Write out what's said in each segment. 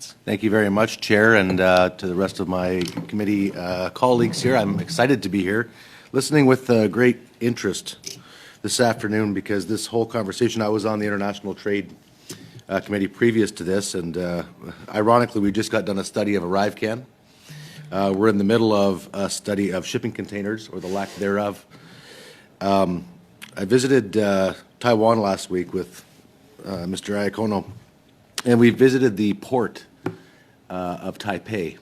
minutes. Thank you very much, Chair, and to the rest of my committee colleagues here. I'm excited to be here, listening with great interest this afternoon because this whole conversation, I was on the International Trade Committee previous to this, and ironically, we just got done a study of ArriveCan. We're in the middle of a study of shipping containers, or the lack thereof. I visited Taiwan last week with Mr. Iacono, and we visited the port of Taipei.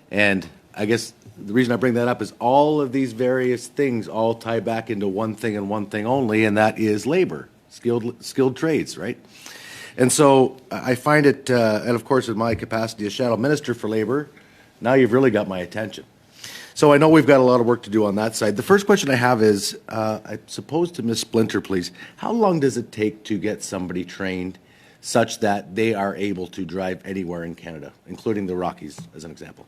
And I guess the reason I bring that up is all of these various things all tie back into one thing and one thing only, and that is labor, skilled trades, right? And so I find it, and of course in my capacity as Shadow Minister for Labor, now you've really got my attention. So I know we've got a lot of work to do on that side. The first question I have is, I suppose to Ms. Splinter, please, how long does it take to get somebody trained such that they are able to drive anywhere in Canada, including the Rockies, as an example?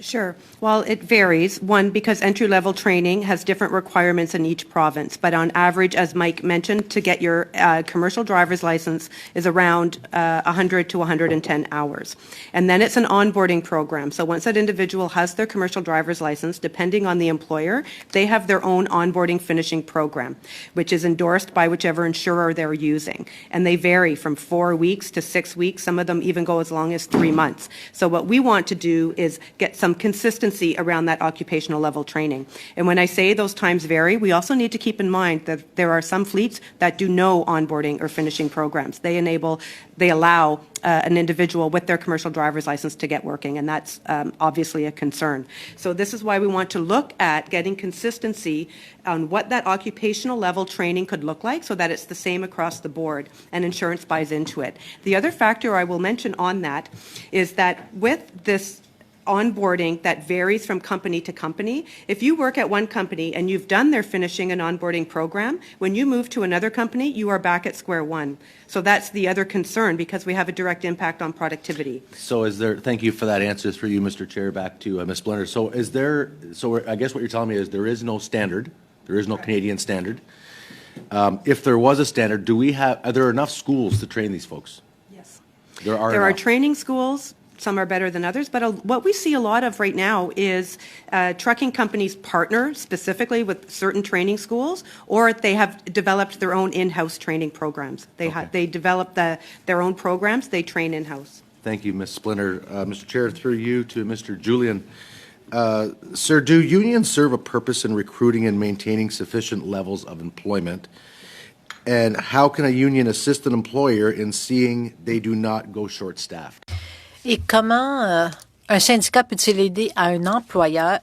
Sure. Well, it varies. One, because entry-level training has different requirements in each province. But on average, as Mike mentioned, to get your commercial driver's license is around 100 to 110 hours. And then it's an onboarding program. So once that individual has their commercial driver's license, depending on the employer, they have their own onboarding finishing program, which is endorsed by whichever insurer they're using. And they vary from 4 weeks to 6 weeks. Some of them even go as long as 3 months. So what we want to do is get some consistency around that occupational level training. And when I say those times vary, we also need to keep in mind that there are some fleets that do no onboarding or finishing programs. They allow an individual with their commercial driver's license to get working, and that's obviously a concern. So this is why we want to look at getting consistency on what that occupational level training could look like so that it's the same across the board and insurance buys into it. The other factor I will mention on that is that with this onboarding that varies from company to company. If you work at one company and you've done their finishing and onboarding program, when you move to another company, you are back at square one. So that's the other concern because we have a direct impact on productivity. So thank you for that answer through you, Mr. Chair, back to Ms. Splinter. So I guess what you're telling me is there is no standard, there is no Canadian standard. If there was a standard, are there enough schools to train these folks? Yes. There are training schools. Some are better than others, but what we see a lot of right now is trucking companies partner specifically with certain training schools, or they have developed their own in-house training programs. They develop their own programs, they train in-house. Thank you, Ms. Splinter. Mr. Chair, through you to Mr. Julian. Sir, do unions serve a purpose in recruiting and maintaining sufficient levels of employment? And how can a union assist an employer in seeing they do not go short-staffed? Et comment un syndicat peut-il aider à un employeur?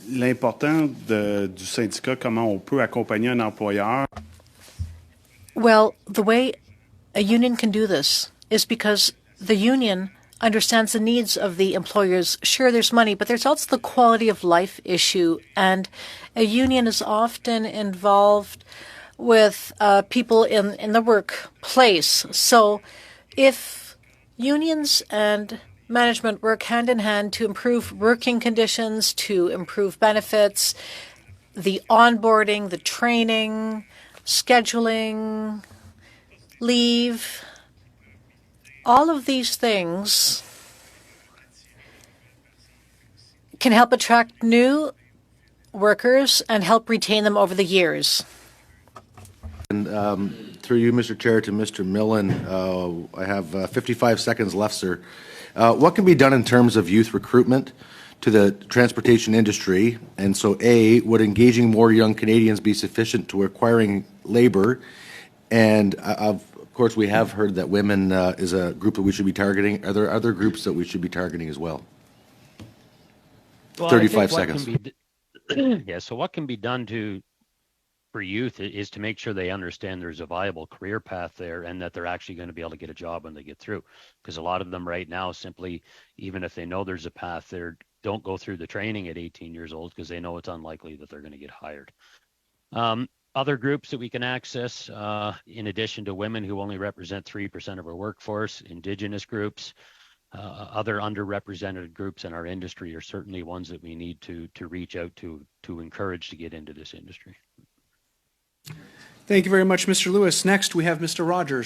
L'important du syndicat, comment on peut accompagner un employeur? Well, the way a union can do this is because the union understands the needs of the employers. Sure, there's money, but there's also the quality of life issue. And a union is often involved with people in the workplace. So if unions and management work hand in hand to improve working conditions, to improve benefits, the onboarding, the training, scheduling, leave. All of these things can help attract new workers and help retain them over the years. And through you, Mr. Chair, to Mr. Millen, I have 55 seconds left, sir. What can be done in terms of youth recruitment to the transportation industry? And so, A, would engaging more young Canadians be sufficient to acquiring labor? And of course, we have heard that women is a group that we should be targeting. Are there other groups that we should be targeting as well? 35 seconds. So what can be done for youth is to make sure they understand there's a viable career path there and that they're actually going to be able to get a job when they get through. Because a lot of them right now simply, even if they know there's a path there, don't go through the training at 18 years old because they know it's unlikely that they're going to get hired. Other groups that we can access, in addition to women who only represent 3% of our workforce, Indigenous groups, other underrepresented groups in our industry are certainly ones that we need to reach out to encourage to get into this industry. Thank you very much, Mr. Lewis. Next, we have Mr. Rogers.